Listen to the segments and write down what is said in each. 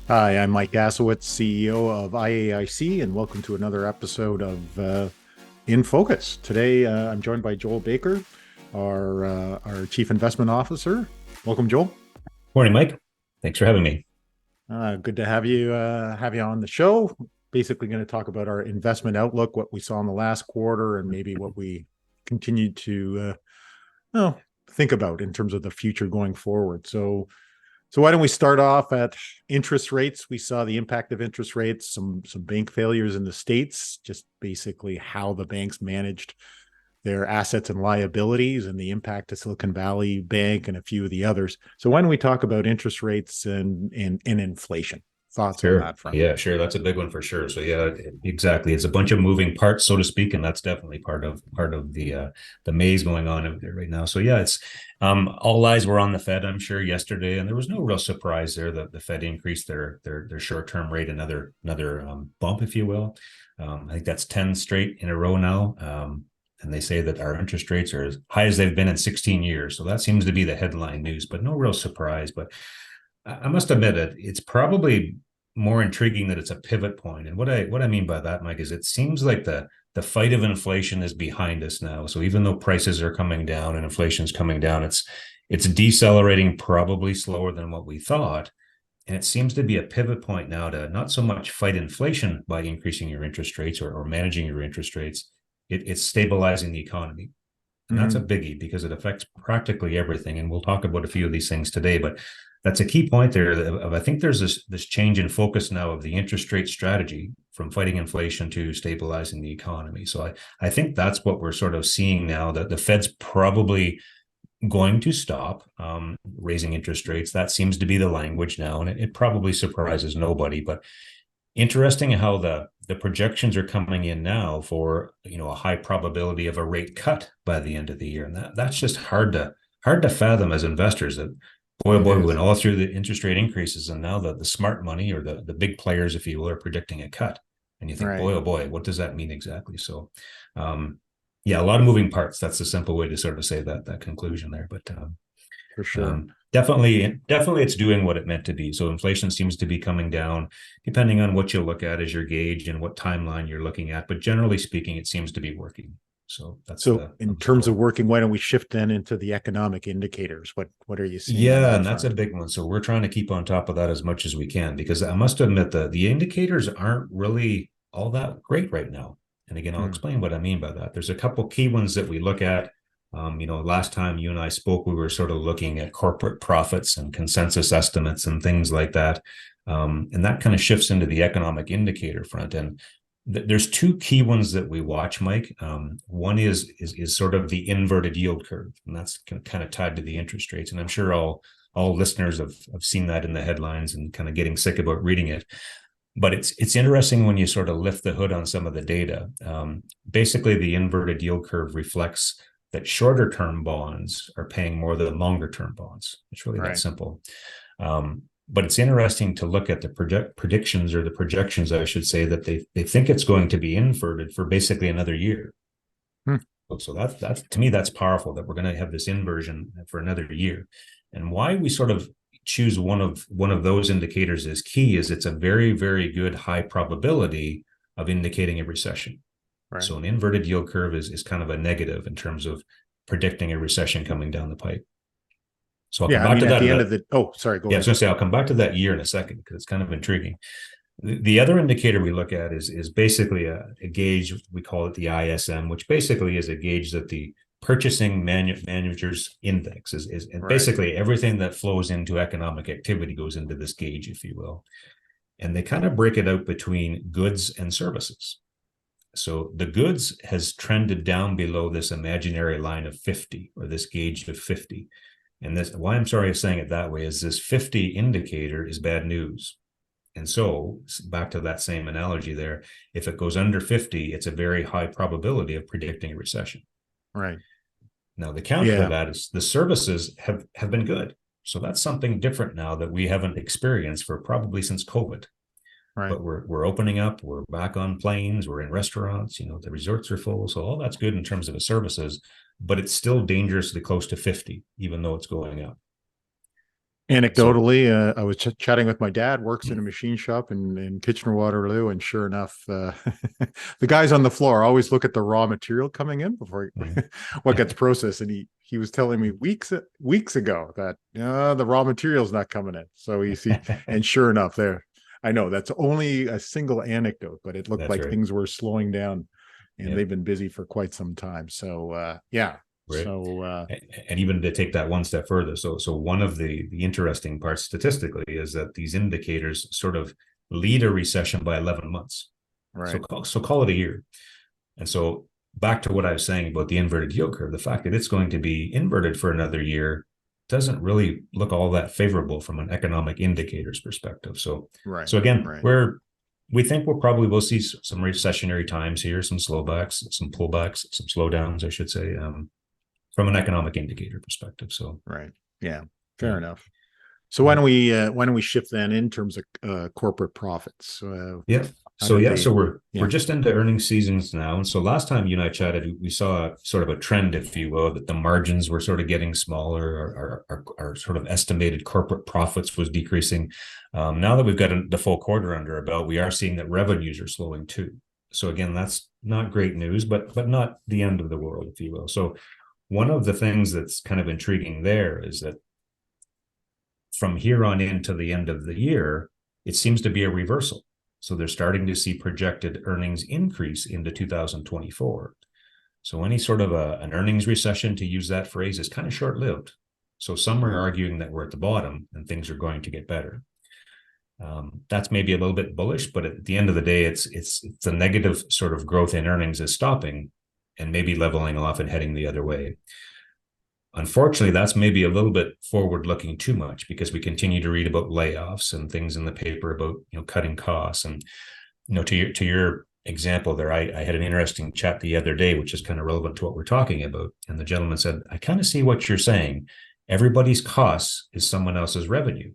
Hi, I'm Mike Gassewitz, CEO of IAIC, and welcome to another episode of In Focus. Today, I'm joined by Joel Baker, our Chief Investment Officer. Welcome, Joel. Morning, Mike. Thanks for having me. Good to have you on the show. Basically, going to talk about our investment outlook, what we saw in the last quarter, and maybe what we continue to well, think about in terms of the future going forward. So why don't we start off at interest rates? We saw the impact of interest rates, some bank failures in the States, just basically how the banks managed their assets and liabilities and the impact to Silicon Valley Bank and a few of the others. So why don't we talk about interest rates and inflation? Thoughts on Sure. that front? Yeah, sure. That's a big one for sure. So yeah, exactly. It's a bunch of moving parts, so to speak, and that's definitely part of the maze going on out there right now. So yeah, it's all eyes were on the Fed, I'm sure, yesterday, and there was no real surprise there that the Fed increased their short-term rate another bump, if you will. I think that's 10 straight in a row now. And they say that our interest rates are as high as they've been in 16 years. So that seems to be the headline news, but no real surprise. But I must admit it's probably more intriguing that it's a pivot point. And what I mean by that, Mike, is it seems like the fight of inflation is behind us now. So even though prices are coming down and inflation's coming down, it's decelerating probably slower than what we thought. And it seems to be a pivot point now to not so much fight inflation by increasing your interest rates or managing your interest rates. It's stabilizing the economy. And that's a Mm-hmm. biggie because it affects practically everything. And we'll talk about a few of these things today, but that's a key point there of I think there's this change in focus now of the interest rate strategy from fighting inflation to stabilizing the economy. So I think that's what we're sort of seeing now, that the Fed's probably going to stop raising interest rates. That seems to be the language now, and it probably surprises nobody. But interesting how the projections are coming in now for a high probability of a rate cut by the end of the year, and that's just hard to fathom as investors. That boy, oh It boy, we is. went all through the interest rate increases, and now the smart money or the big players, if you will, are predicting a cut, and you think, Right. boy, oh boy, what does that mean exactly? So, yeah, a lot of moving parts. That's the simple way to sort of say that conclusion there, but. For sure. Definitely, it's doing what it meant to be. So inflation seems to be coming down, depending on what you look at as your gauge and what timeline you're looking at. But generally speaking, it seems to be working. So that's So the in terms of core. working, why don't we shift then into the economic indicators? What are you seeing on Yeah, that and that's a front? big one. So we're trying to keep on top of that as much as we can, because I must admit that the indicators aren't really all that great right now. And again, I'll Hmm. explain what I mean by that. There's a couple key ones that we look at. Last time you and I spoke, we were sort of looking at corporate profits and consensus estimates and things like that. And that kind of shifts into the economic indicator front. And there's two key ones that we watch, Mike. One is sort of the inverted yield curve, and that's kind of tied to the interest rates. And I'm sure all listeners have seen that in the headlines and kind of getting sick about reading it. But it's interesting when you sort of lift the hood on some of the data. Basically, the inverted yield curve reflects that shorter term bonds are paying more than longer term bonds. It's really that Right. simple. But it's interesting to look at the predictions or the projections, I should say, that they think it's going to be inverted for basically another year. Hmm. So that's to me, that's powerful, that we're going to have this inversion for another year. And why we sort of choose one of those indicators as key is it's a very, very good high probability of indicating a recession. Right. So an inverted yield curve is kind of a negative in terms of predicting a recession coming down the pipe. So I'll come Yeah. I back mean, to at that. the end of the, oh, sorry, go Yeah, I was ahead. going to say I'll come back to that year in a second because it's kind of intriguing. The other indicator we look at is basically a gauge. We call it the ISM, which basically is a gauge that the purchasing managers index is and Right. basically everything that flows into economic activity goes into this gauge, if you will. And they kind of break it out between goods and services. So the goods has trended down below this imaginary line of 50, or this gauge of 50. And this, why I'm sorry of saying it that way, is this 50 indicator is bad news. And so back to that same analogy there, if it goes under 50, it's a very high probability of predicting a recession. Right. Now, the counter to Yeah. that is the services have been good. So that's something different now that we haven't experienced for probably since COVID. Right. But we're opening up, we're back on planes, we're in restaurants, the resorts are full. So all that's good in terms of the services, but it's still dangerously close to 50, even though it's going up. So Anecdotally, I was chatting with my dad, works in a machine shop in Kitchener Waterloo, and sure enough, the guys on the floor always look at the raw material coming in before mm, what gets processed. And he was telling me weeks ago that the raw material's not coming in. So you see, and sure enough, there. I know that's only a single anecdote, but it looked that's like right. things were slowing down, and Yeah, they've been busy for quite some time. So yeah, right. so And even to take that one step further, so one of the interesting parts statistically is that these indicators sort of lead a recession by 11 months. So right, call it a year. And so back to what I was saying about the inverted yield curve, the fact that it's going to be inverted for another year doesn't really look all that favorable from an economic indicators perspective. So right, so again, right. we think we'll probably will see some recessionary times here, some slowbacks, some pullbacks, some slowdowns, I should say, from an economic indicator perspective. So Right. Yeah. Fair yeah, enough. So yeah. why don't we shift then in terms of corporate profits? Yeah. How So did yeah, they? so we're Yeah. just into earnings seasons now. And so last time you and I chatted, we saw sort of a trend, if you will, that the margins were sort of getting smaller, or our sort of estimated corporate profits was decreasing. Now that we've got the full quarter under our belt, we are seeing that revenues are slowing too. So again, that's not great news, but not the end of the world, if you will. So one of the things that's kind of intriguing there is that from here on into the end of the year, it seems to be a reversal. So they're starting to see projected earnings increase into 2024. So any sort of an earnings recession, to use that phrase, is kind of short-lived. So some are Right. arguing that we're at the bottom and things are going to get better. That's maybe a little bit bullish, but at the end of the day, it's the negative sort of growth in earnings is stopping and maybe leveling off and heading the other way. Unfortunately, that's maybe a little bit forward looking too much, because we continue to read about layoffs and things in the paper about cutting costs. And to your example there, I had an interesting chat the other day, which is kind of relevant to what we're talking about. And the gentleman said, I kind of see what you're saying. Everybody's costs is someone else's revenue.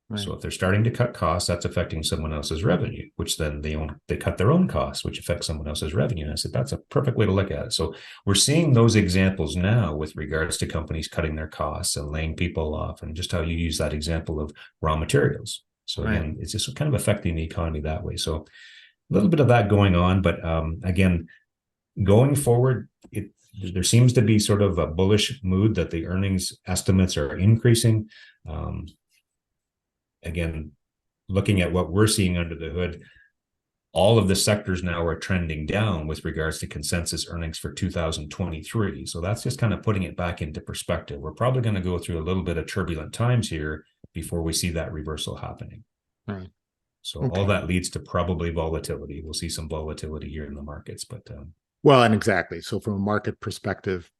Right. So if they're starting to cut costs, that's affecting someone else's revenue, which then they cut their own costs, which affects someone else's revenue. And I said, that's a perfect way to look at it. So we're seeing those examples now with regards to companies cutting their costs and laying people off, and just how you use that example of raw materials. So Right. again, it's just kind of affecting the economy that way. So a little bit of that going on, but again, going forward, there seems to be sort of a bullish mood that the earnings estimates are increasing. Again, looking at what we're seeing under the hood, all of the sectors now are trending down with regards to consensus earnings for 2023. So that's just kind of putting it back into perspective. We're probably going to go through a little bit of turbulent times here before we see that reversal happening. Right. So all Okay. that leads to probably volatility. We'll see some volatility here in the markets, but Well, and exactly. So from a market perspective,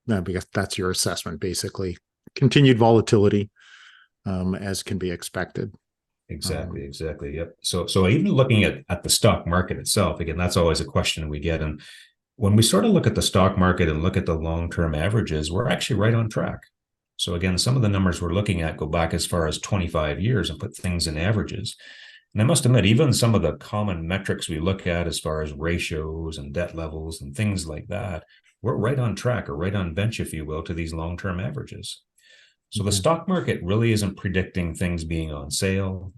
because that's your assessment, basically, continued volatility, as can be expected. exactly, exactly. Yep. So even looking at the stock market itself, again, that's always a question we get. And when we sort of look at the stock market and look at the long-term averages, we're actually right on track. So again, some of the numbers we're looking at go back as far as 25 years and put things in averages. And I must admit, even some of the common metrics we look at as far as ratios and debt levels and things like that, we're right on track, or right on bench, if you will, to these long-term averages. So the Okay. stock market really isn't predicting things being on sale.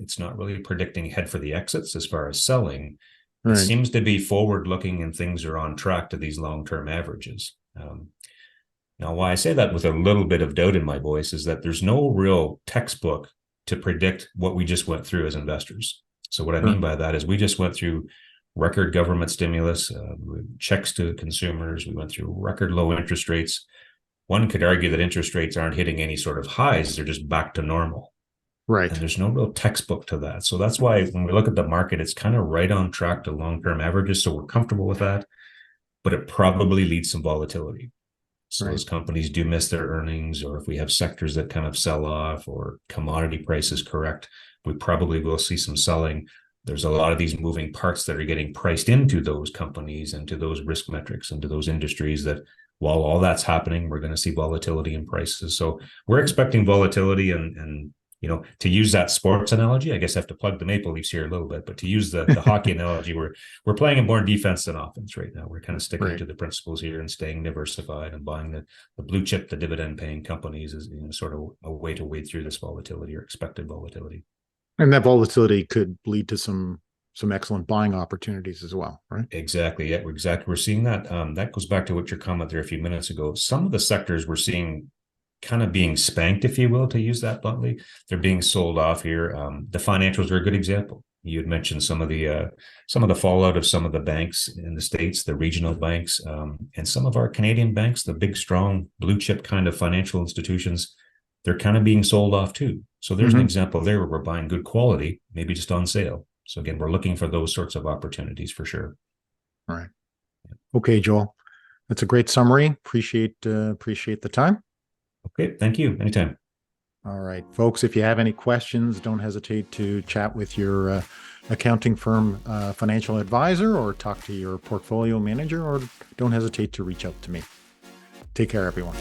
It's not really predicting head for the exits as far as selling. It Right. seems to be forward looking, and things are on track to these long-term averages. Now, why I say that with a little bit of doubt in my voice is that there's no real textbook to predict what we just went through as investors. So what I mean Sure. by that is we just went through record government stimulus, checks to consumers. We went through record low interest rates. One could argue that interest rates aren't hitting any sort of highs. They're just back to normal. And Right. there's no real textbook to that. So that's why when we look at the market, it's kind of right on track to long-term averages. So we're comfortable with that, but it probably leads some volatility. So Right. as companies do miss their earnings, or if we have sectors that kind of sell off, or commodity prices correct, we probably will see some selling. There's a lot of these moving parts that are getting priced into those companies, into those risk metrics, into those industries, that while all that's happening, we're going to see volatility in prices. So we're expecting volatility, and to use that sports analogy, I guess I have to plug the Maple Leafs here a little bit, but to use the hockey analogy, we're playing in more defense than offense right now. We're kind of sticking Right. to the principles here and staying diversified and buying the blue chip, the dividend paying companies is sort of a way to wade through this volatility or expected volatility. And that volatility could lead to some excellent buying opportunities as well, right? Exactly. Yeah, we're seeing that. That goes back to what your comment there a few minutes ago. Some of the sectors we're seeing kind of being spanked, if you will, to use that bluntly. They're being sold off here. The financials are a good example. You had mentioned some of the fallout of some of the banks in the States, the regional banks, and some of our Canadian banks, the big, strong, blue chip kind of financial institutions. They're kind of being sold off too. So there's an example there where we're buying good quality, maybe just on sale. So again, we're looking for those sorts of opportunities for sure. All right. Okay, Joel. That's a great summary. Appreciate the time. Okay, thank you. Anytime. All right, folks, if you have any questions, don't hesitate to chat with your accounting firm financial advisor or talk to your portfolio manager, or don't hesitate to reach out to me. Take care, everyone.